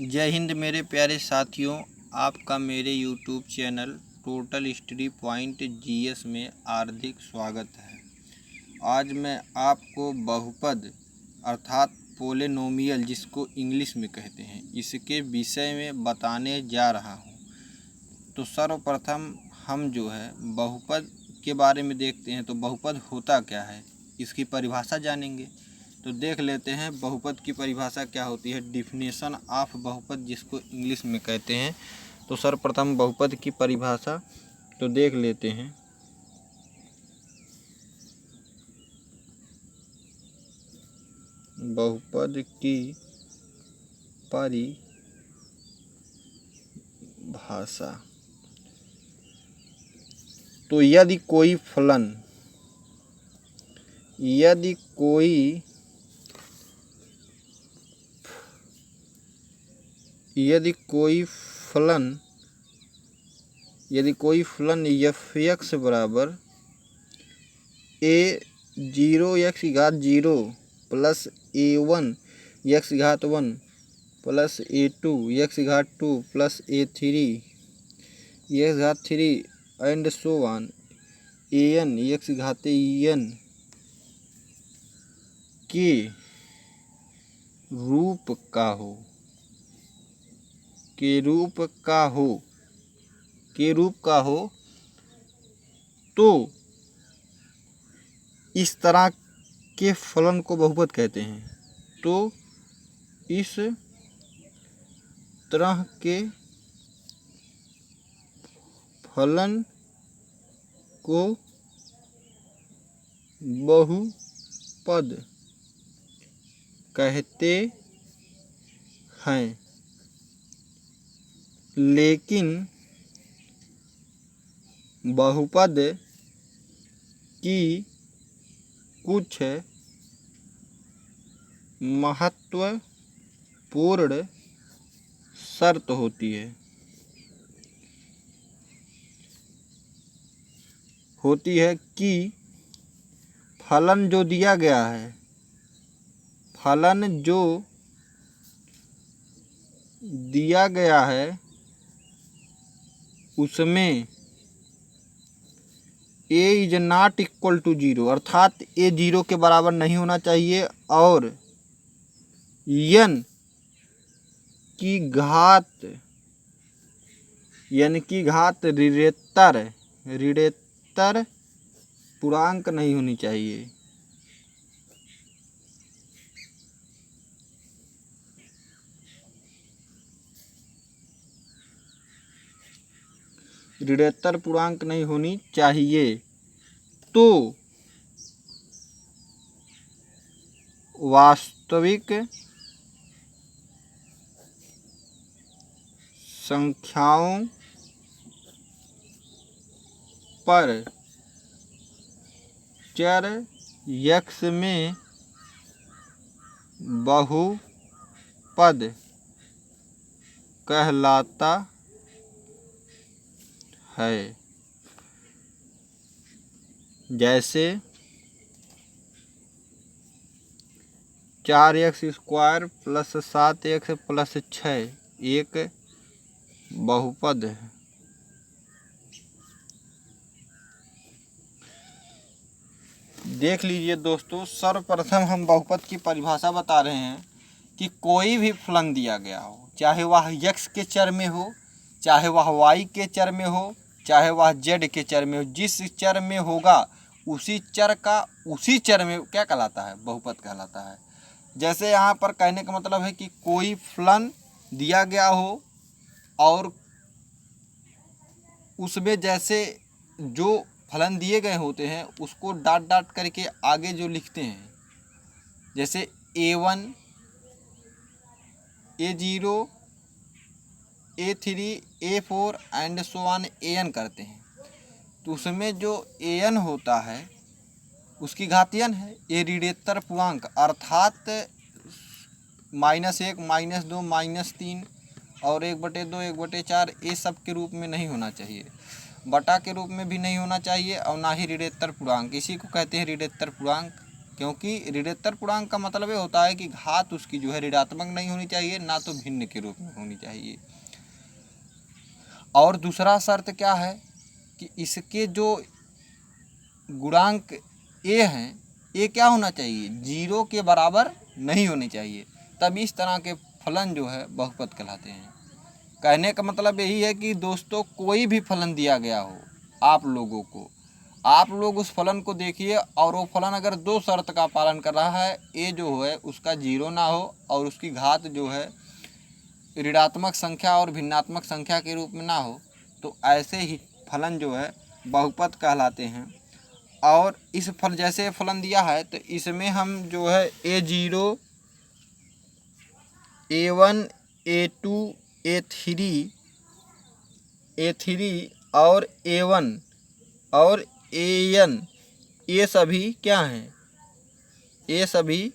जय हिंद मेरे प्यारे साथियों, आपका मेरे YouTube channel total study point GS में हार्दिक स्वागत है। आज मैं आपको बहुपद अर्थात पोलिनोमियल जिसको इंग्लिश में कहते हैं, इसके विषय में बताने जा रहा हूँ। तो सर्वप्रथम हम जो है बहुपद के बारे में देखते हैं। तो बहुपद होता क्या है, इसकी परिभाषा जानेंगे। तो देख लेते हैं बहुपद की परिभाषा क्या होती है, डिफिनेशन ऑफ बहुपद जिसको इंग्लिश में कहते हैं। तो सर्वप्रथम बहुपद की परिभाषा तो देख लेते हैं। बहुपद की परिभाषा तो यदि कोई फलन एफ एक्स बराबर a0 x घात 0 प्लस a1 x घात 1 प्लस a2 x घात 2 प्लस a3 x घात 3 and so on an x घात n के रूप का हो तो इस तरह के फलन को बहुपद कहते हैं। तो इस तरह के फलन को बहुपद कहते हैं। लेकिन बहुपद की कुछ महत्वपूर्ण शर्त होती है कि फलन जो दिया गया है उसमें a is not equal to 0 अर्थात a 0 के बराबर नहीं होना चाहिए और n की घात ऋणेतर पूर्णांक नहीं होनी चाहिए। ऋणेतर पूर्णांक नहीं होनी चाहिए। तो वास्तविक संख्याओं पर चर x में बहुपद कहलाता है। जैसे 4x square plus 7x plus 6 एक बहुपद है। देख लीजिए दोस्तों, सर्वप्रथम हम बहुपद की परिभाषा बता रहे हैं कि कोई भी फलन दिया गया हो, चाहे वह x के चर में हो, चाहे वह y के चर में हो, चाहे वह z के चर में हो, जिस चर में होगा उसी चर में क्या कहलाता है, बहुपद कहलाता है। जैसे यहाँ पर कहने का मतलब है कि कोई फलन दिया गया हो और उसमें जैसे जो फलन दिए गए होते हैं उसको डाट करके आगे जो लिखते हैं, जैसे a1 a0 a3 a4 and so on an करते हैं। तो उसमें जो an होता है उसकी घात n है। ये ऋणेतर पूर्णांक अर्थात -1 -2 -3 और 1/2 1/4 ये सब के रूप में नहीं होना चाहिए, बटा के रूप में भी नहीं होना चाहिए और ना ही ऋणेतर पूर्णांक। इसी को कहते हैं ऋणेतर पूर्णांक क्योंकि ऋणोत्तर पूर्णांक का मतलब ये होता है कि घात उसकी जो है ऋणात्मक नहीं होनी चाहिए, ना तो भिन्न के रूप में होनी चाहिए। और दूसरा शर्त क्या है कि इसके जो गुणांक ए हैं ये क्या होना चाहिए, 0 के बराबर नहीं होने चाहिए, तब इस तरह के फलन जो है बहुपद कहलाते हैं। कहने का मतलब यही है कि दोस्तों कोई भी फलन दिया गया हो आप लोगों को, आप लोग उस फलन को देखिए और वो फलन अगर 2 शर्त का पालन कर रहा है, ए जो है उसका 0 ना हो और उसकी घात जो है ऋणात्मक संख्या और भिन्नात्मक संख्या के रूप में ना हो, तो ऐसे ही फलन जो है बहुपद कहलाते हैं। और इस फल जैसे फलन दिया है तो इसमें हम जो है a0, a1, a2, a3 और a1 और an ये सभी क्या हैं, ये सभी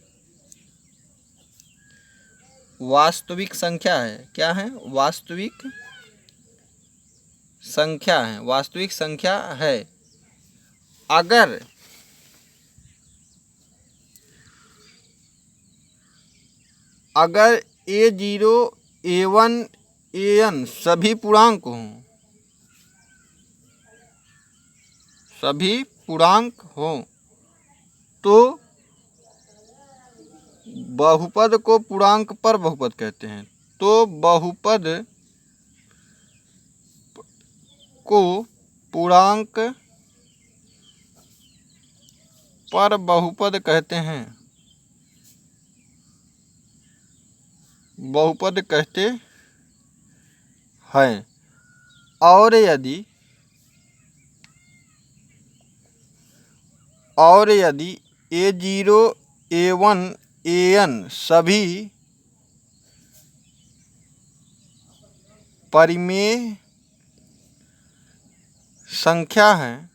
वास्तविक संख्या है। क्या है, वास्तविक संख्या है, वास्तविक संख्या है। अगर a0, a1, an सभी पूर्णांक हों तो बहुपद को पूर्णांक पर बहुपद कहते हैं। तो बहुपद को पूर्णांक पर बहुपद कहते हैं, बहुपद कहते हैं। और यदि a0, a1, an सभी परिमेय संख्या हैं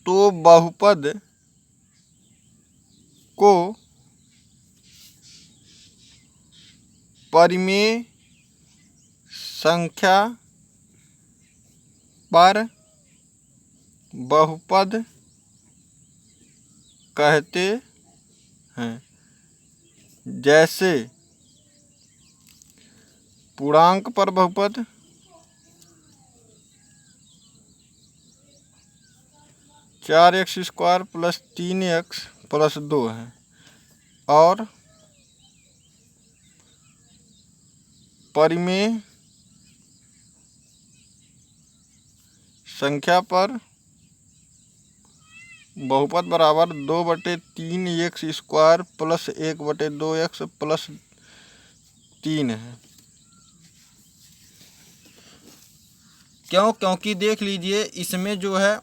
तो बहुपद को परिमेय संख्या पर बहुपद कहते हैं। जैसे पूर्णांक पर बहुपद, 4x² + 3x + 2 है, और परिमेय संख्या पर बहुपद बराबर 2/3x² + 1/2x + 3 है। क्यों, क्योंकि देख लीजिए इसमें जो है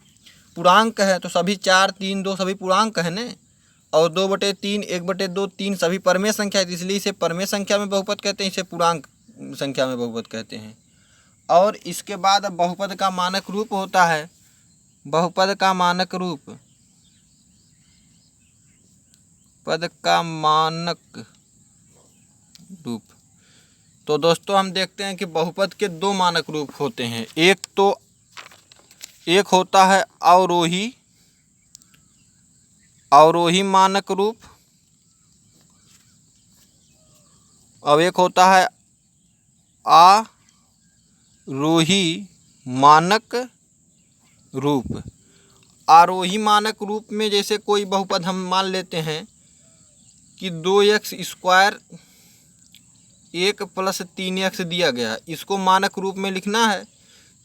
पूर्णांक है तो सभी 4, 3, 2 सभी पूर्णांक है ना, और 2/3, 1/2, 3 सभी परमेय संख्या है, इसलिए इसे परमेय संख्या में बहुपद कहते हैं, इसे पूर्णांक संख्या में बहुपद कहते हैं। और इसके बाद बहुपद का मानक रूप होता है, बहुपद का मानक रूप, पद का मानक रूप। तो दोस्तों हम देखते हैं कि बहुपद के 2 मानक रूप होते हैं। एक होता है अवरोही मानक रूप, और एक होता है आरोही मानक रूप। आरोही मानक रूप में जैसे कोई बहुपद हम मान लेते हैं कि 2x² 1 + 3x दिया गया, इसको मानक रूप में लिखना है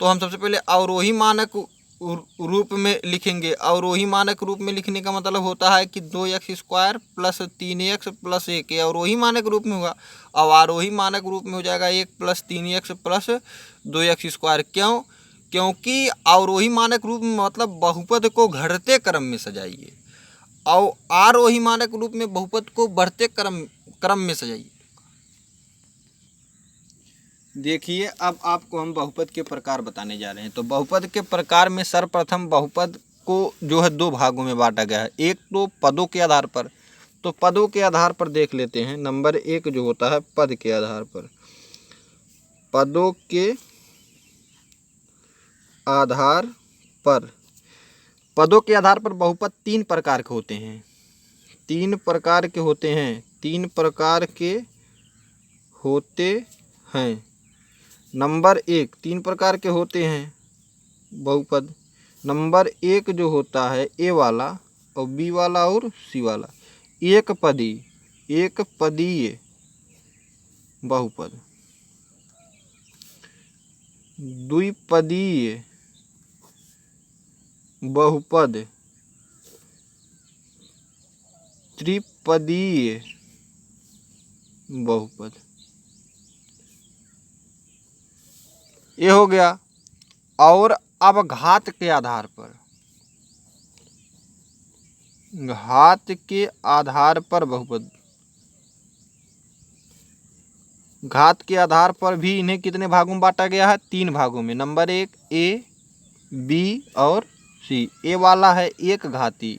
तो हम सबसे पहले अवरोही मानक रूप में लिखेंगे। अवरोही मानक रूप में लिखने का मतलब होता है कि 2x² + 3x + 1 ये अवरोही मानक रूप में होगा। अब आरोही मानक रूप में हो जाएगा 1 + 3x + 2x²। क्यों, क्योंकि अवरोही मानक रूप में मतलब बहुपद को घटते क्रम में सजाइए, और आरोही मानक रूप में बहुपद को बढ़ते क्रम में सजाइए। देखिए अब आपको हम बहुपद के प्रकार बताने जा रहे हैं। तो बहुपद के प्रकार में सर्वप्रथम बहुपद को जो है 2 भागों में बांटा गया है। एक तो पदों के आधार पर, तो पदों के आधार पर देख लेते हैं। नंबर 1 जो होता है पद के आधार पर, पदों के आधार पर पदों के आधार पर बहुपद तीन प्रकार के होते हैं। तीन प्रकार के होते हैं। तीन प्रकार के होते हैं। नंबर एक, तीन प्रकार के होते हैं बहुपद। नंबर एक जो होता है ए वाला और बी वाला और सी वाला, एक पदीय बहुपद। द्विपदीय बहुपद, त्रिपदीय बहुपद। ये हो गया। और अब घात के आधार पर, घात के आधार पर बहुपद, घात के आधार पर भी इन्हें कितने भागों में बांटा गया है? तीन भागों में। नंबर एक ए, बी और सी। ए वाला है एक घाती,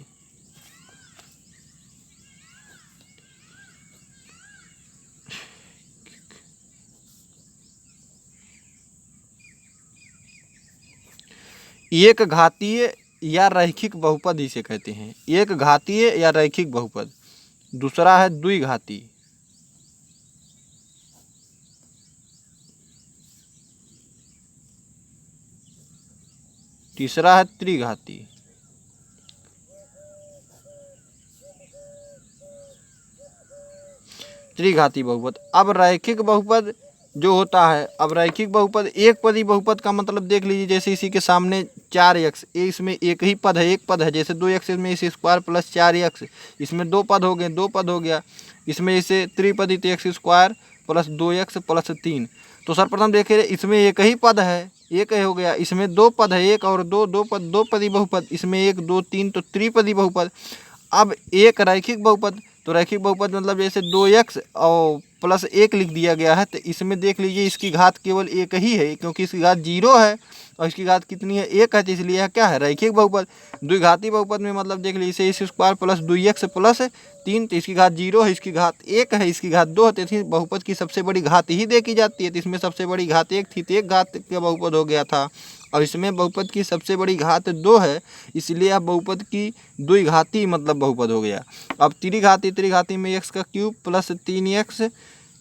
एक घातीय या रैखिक बहुपद इसे कहते हैं। एक घातीय या रैखिक बहुपद। दूसरा है द्विघाती। तीसरा है त्रिघाती। त्रिघाती बहुपद। अब रैखिक बहुपद जो होता है, अब रैखिक बहुपद एक पदी बहुपद का मतलब देख लीजिए, जैसे इसी के सामने 4x, इसमें एक ही पद है, एक पद है। जैसे 2x में इसे स्क्वायर प्लस 4x, इसमें दो पद हो गए, दो पद हो गया। इसमें इसे त्रिपदी तो x square plus 2x plus 3। तो सर्वप्रथम देखिए इसमें एक ही पद है, एक हो गया। इसमें दो पद है, एक और दो, दो पद, दो पदी बहुपद। इसमें एक दो तीन, तो त्रिपदी बहुपद। अब एक रैखिक बहुपद, तो रैखिक बहुपद मतलब जैसे 2x और प्लस 1 लिख दिया गया है, तो इसमें देख लीजिए इसकी घात केवल एक ही है, क्योंकि इसकी घात 0 है और इसकी घात कितनी है? 1 है, तो इसलिए यह क्या है? रैखिक बहुपद। द्विघाती बहुपद में मतलब देख लीजिए इसे स्क्वायर प्लस 2x प्लस 3, तो इसकी घात 0 है, इसकी घात 1 है, इसकी घात 2 है, तो इसकी बहुपद की सबसे बड़ी घात ही देखी जाती है। तो इसमें सबसे बड़ी घात 1 थी, तो एक घात का बहुपद हो गया था। और इसमें बहुपद की सबसे बड़ी घात 2 है, इसलिए अब बहुपद की द्विघाती मतलब बहुपद हो गया। अब त्रिघाती, त्रिघाती में x का cube plus 3x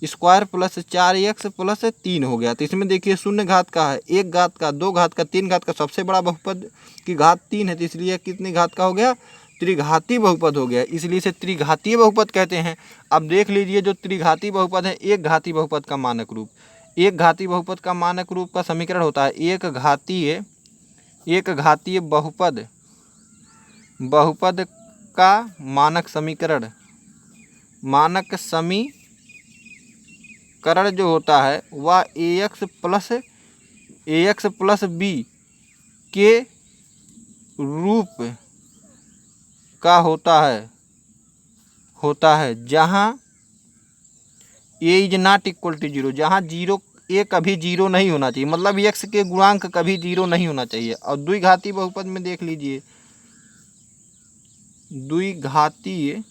square plus 4x plus 3 हो गया। तो इसमें देखिए शून्य घात का है, एक घात का, दो घात का, तीन घात का, सबसे बड़ा बहुपद की घात 3 है, तो इसलिए कितनी घात का हो गया? त्रिघाती बहुपद हो गया, इसलिए इसे त्रिघातीय बहुपद कहते हैं। अब देख लीजिए जो त्रिघाती बहुपद है, एक घाती बहुपद का मानक रूप। एक घाती बहुपद का मानक रूप का समीकरण होता है एक घातीय बहुपद, बहुपद का मानक समीकरण। मानक समीकरण जो होता है वह ax प्लस बी के रूप का होता है जहाँ ए इज नॉट इक्वल टू 0, जहाँ ए कभी 0 नहीं होना चाहिए, मतलब x के गुणांक कभी 0 नहीं होना चाहिए। और द्विघाती बहुपद में देख लीजिए, द्विघातीय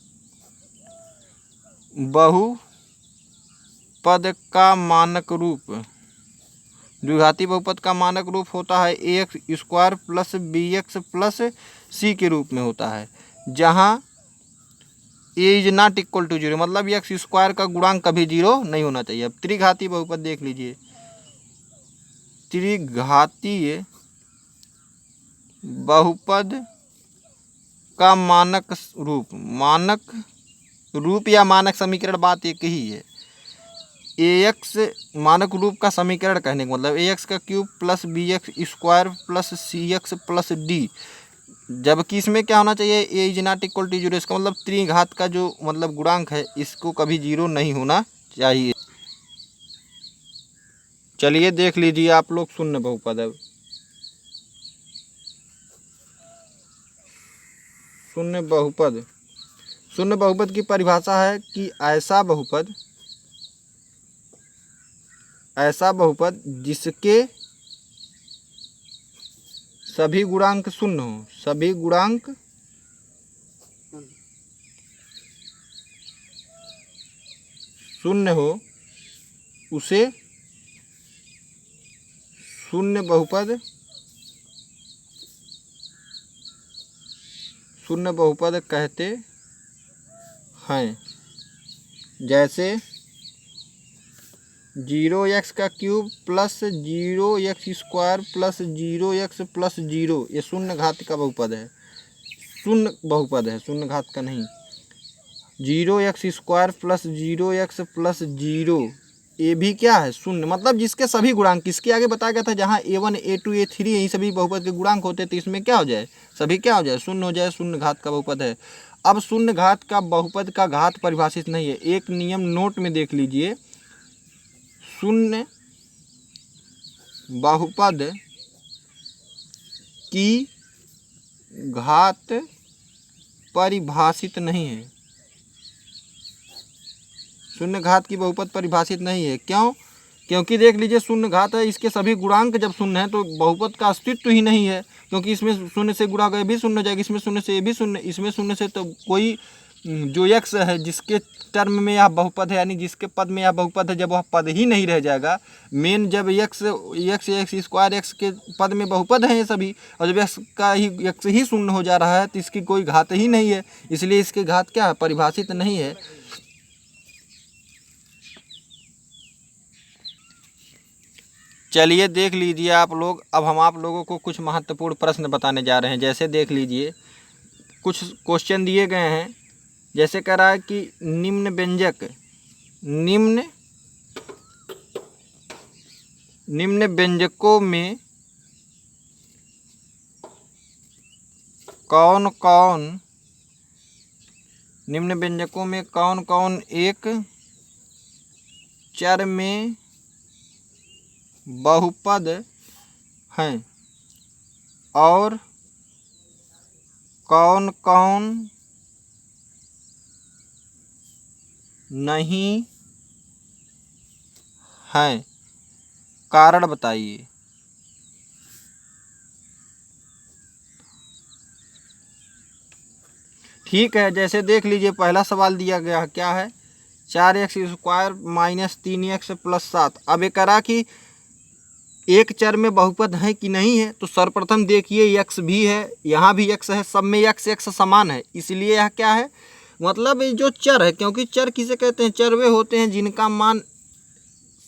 बहुपद का मानक रूप, द्विघाती बहुपद का मानक रूप होता है ax square plus bx plus c के रूप में होता है, जहाँ ए इज नॉट इक्वल टू 0, मतलब एक्स स्क्वायर का गुणांक कभी 0 नहीं होना चाहिए। अब त्रिघाती बहुपद देख लीजिए, त्रिघातीय बहुपद का मानक रूप या मानक समीकरण बात एक ही है। ax मानक रूप का समीकरण कहने का मतलब ax का cube plus bx square plus cx plus d, जबकि इसमें क्या होना चाहिए? ए इज नॉट इक्वल टू 0, इसका मतलब त्रिघात का जो मतलब गुणांक है इसको कभी 0 नहीं होना चाहिए। चलिए देख लीजिए आप लोग शून्य बहुपद। अब शून्य बहुपद की परिभाषा है कि ऐसा बहुपद जिसके सभी गुणांक शून्य हो, सभी गुणांक शून्य हो, उसे शून्य बहुपद शून्य बहुपद कहते हैं। जैसे 0x का cube plus 0x² plus 0x plus 0, ये शून्य घात का बहुपद है, शून्य बहुपद है, शून्य घात का नहीं। 0x² प्लस 0x प्लस 0, ये भी क्या है? शून्य। मतलब जिसके सभी गुणांक, किसके आगे बताया गया था, जहाँ a1 a2 a3 यही सभी बहुपद के गुणांक होते हैं, तो इसमें क्या हो जाए? सभी क्या हो जाए? शून्य हो जाए। शून्य घात का बहुपद है। अब शून्य घात का बहुपद का घात परिभाषित नहीं है। एक नियम नोट में देख लीजिए, शून्य बहुपद की घात परिभाषित नहीं है। शून्य घात की बहुपद परिभाषित नहीं है। क्यों? क्योंकि देख लीजिए, शून्य घात है, इसके सभी गुणांक जब शून्य है तो बहुपद का अस्तित्व ही नहीं है, क्योंकि इसमें शून्य से गुणा गए भी शून्य हो जाएगा, इसमें शून्य से ये भी शून्य, इसमें शून्य से तो कोई जो x है जिसके टर्म में यह बहुपद है, यानी जिसके पद में यह बहुपद है, जब वह पद ही नहीं रह जाएगा। मेन जब x² के पद में बहुपद है ये सभी, और जब x ही शून्य हो जा रहा है तो इसकी कोई घात ही नहीं है, इसलिए इसकी घात क्या है? परिभाषित नहीं है। चलिए देख लीजिए आप लोग, अब हम आप लोगों को कुछ महत्वपूर्ण प्रश्न बताने जा रहे हैं। जैसे देख लीजिए, कुछ क्वेश्चन दिए गए हैं। जैसे कह रहा है कि निम्न व्यंजकों में कौन कौन एक चर में बहुपद हैं और कौन कौन नहीं हैं, कारण बताइए। ठीक है, जैसे देख लीजिए, पहला सवाल दिया गया है, क्या है? 4x² minus 3x plus 7। अब ये करा कि एक चर में बहुपद है कि नहीं है, तो सर्वप्रथम देखिए x भी है, यहाँ भी x है, सब में x समान है, इसलिए यह क्या है? मतलब ये जो चर है, क्योंकि चर किसे कहते हैं? चर वे होते हैं जिनका मान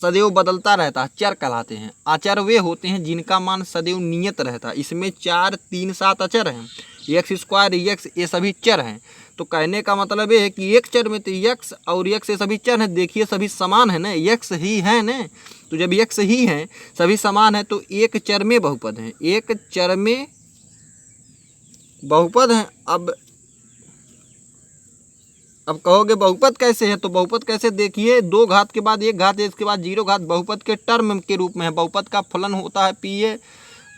सदैव बदलता रहता है, चर कहलाते हैं। अचर वे होते हैं जिनका मान सदैव नियत रहता है। इसमें 4 3 7 अचर हैं, x² x ये सभी चर हैं। तो कहने का मतलब ये है कि एक चर में तो x और x ये सभी चर हैं, देखिए सभी समान है ना, x ही है ना। तो जब x ही हैं, सभी समान है, तो एक चर में बहुपद हैं, एक चर में बहुपद हैं। अब कहोगे बहुपद कैसे है? तो बहुपद कैसे, देखिए 2 घात के बाद 1 घात है, इसके बाद 0 घात बहुपद के टर्म के रूप में है। बहुपद का फलन होता है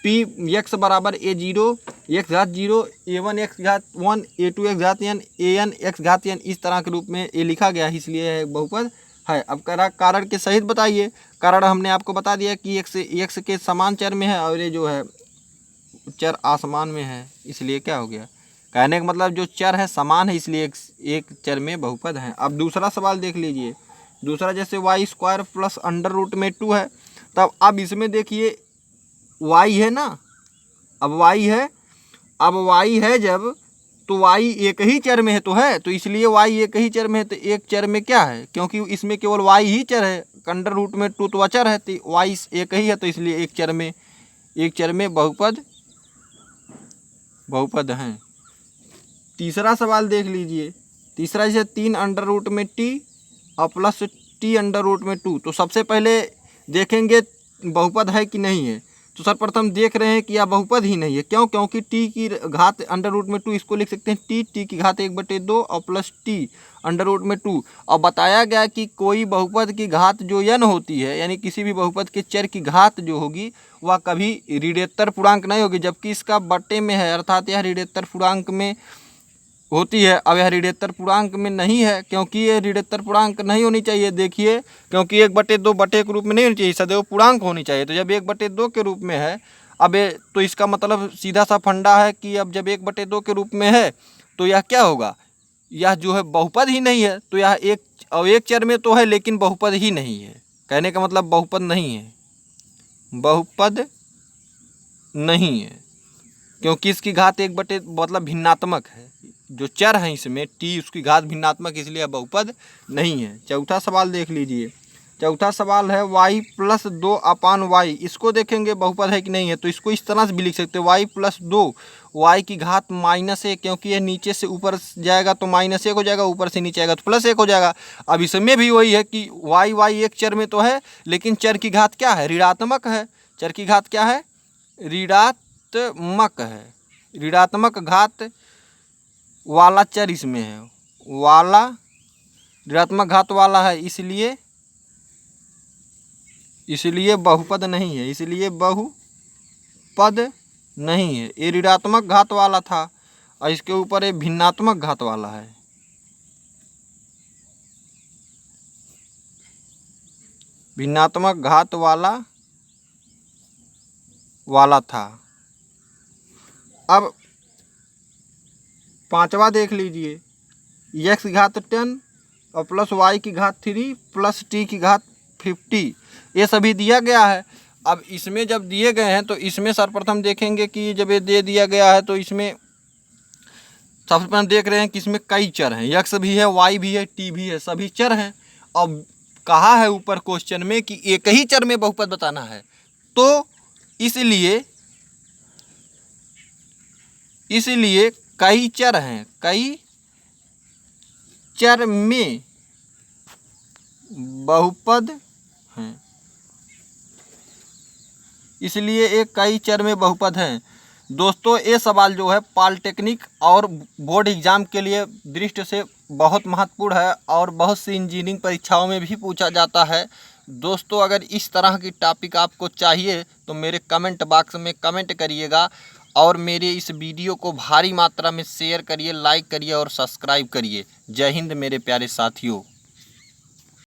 p x बराबर a0 x घात 0 a1 x घात 1 a2 x घात n an x घात n, इस तरह के रूप में ये लिखा गया है, इसलिए है बहुपद है। अब कह रहा कारण के सहित बताइए। कारण हमने आपको बता दिया कि x के समान चर में है और ये जो है चर आसमान में है, इसलिए क्या हो गया? कहने का मतलब जो चर है समान है, इसलिए एक चर में बहुपद है। अब दूसरा सवाल देख लीजिए। दूसरा जैसे y² प्लस √2 है, तब अब इसमें देखिए y है ना, अब y है जब, तो y एक ही चर में है तो है, तो इसलिए y एक ही चर में है, तो एक चर में क्या है? क्योंकि इसमें केवल y ही चर है, √2 तो अचर है, तो y एक ही है, तो इसलिए एक चर में बहुपद हैं। तीसरा सवाल देख लीजिए। तीसरा जैसे 3√t और प्लस t√2, तो सबसे पहले देखेंगे बहुपद है कि नहीं है। तो सर्वप्रथम देख रहे हैं कि यह बहुपद ही नहीं है। क्यों? क्योंकि t की घात √2, इसको लिख सकते हैं t की घात 1/2 और प्लस t√2। और बताया गया कि कोई बहुपद की घात जो n होती है, यानी किसी भी बहुपद के चर की घात जो होगी वह कभी ऋणोत्तर पूर्णांक नहीं होगी, जबकि इसका बटे में है, अर्थात यह ऋणोत्तर पूर्णांक में होती है। अब यह ऋणोत्तर पूर्णांक में नहीं है, क्योंकि ये ऋणोत्तर पूर्णांक नहीं होनी चाहिए। देखिए, क्योंकि 1/2 बटे के रूप में नहीं होनी चाहिए, सदैव पूर्णांक होनी चाहिए। तो जब 1/2 के रूप में है, अब तो इसका मतलब सीधा सा फंडा है कि अब जब 1/2 के रूप में है तो यह क्या होगा? यह जो है बहुपद ही नहीं है। तो यह एक चर में तो है लेकिन बहुपद ही नहीं है। कहने का मतलब बहुपद नहीं है, बहुपद नहीं है। क्योंकि इसकी घात 1/, मतलब भिन्नात्मक है। जो चर है इसमें टी, उसकी घात भिन्नात्मक, इसलिए बहुपद नहीं है। चौथा सवाल देख लीजिए। चौथा सवाल है y + 2/y। इसको देखेंगे बहुपद है कि नहीं है। तो इसको इस तरह से भी लिख सकते हैं, y + 2 y की घात -1, क्योंकि ये नीचे से ऊपर जाएगा तो -1 हो जाएगा, ऊपर से नीचे आएगा तो +1 हो जाएगा। अब इसमें भी वही है कि y एक चर में तो है, लेकिन चर की घात क्या है, ऋणात्मक है। चर की घात क्या है, ऋणात्मक है। ऋणात्मक घात वाला चर इसमें है, वाला ऋणात्मक घात वाला है, इसलिए बहुपद नहीं है। इसलिए बहुपद नहीं है। ये ऋणात्मक घात वाला था और इसके ऊपर ये भिन्नात्मक घात वाला है। भिन्नात्मक घात वाला था। अब पांचवा देख लीजिए, x की घात 10 और +y की घात 3 + t की घात 50, ये सभी दिया गया है। अब इसमें जब दिए गए हैं तो इसमें सर्वप्रथम देखेंगे कि जब ये दे दिया गया है तो इसमें सबसे पहले देख रहे हैं कि इसमें कई चर हैं, x भी है, y भी है, t भी है, सभी चर हैं। अब कहा है ऊपर क्वेश्चन में कि एक ही चर में बहुपद बताना है, तो इसलिए कई चर हैं, कई चर में बहुपद हैं, इसलिए एक कई चर में बहुपद हैं। दोस्तों ये सवाल जो है पॉलिटेक्निक और बोर्ड एग्जाम के लिए दृष्टि से बहुत महत्वपूर्ण है और बहुत सी इंजीनियरिंग परीक्षाओं में भी पूछा जाता है। दोस्तों अगर इस तरह की टॉपिक आपको चाहिए तो मेरे कमेंट बॉक्स में कमेंट करिएगा और मेरे इस वीडियो को भारी मात्रा में शेयर करिए, लाइक करिए और सब्सक्राइब करिए। जय हिंद मेरे प्यारे साथियों।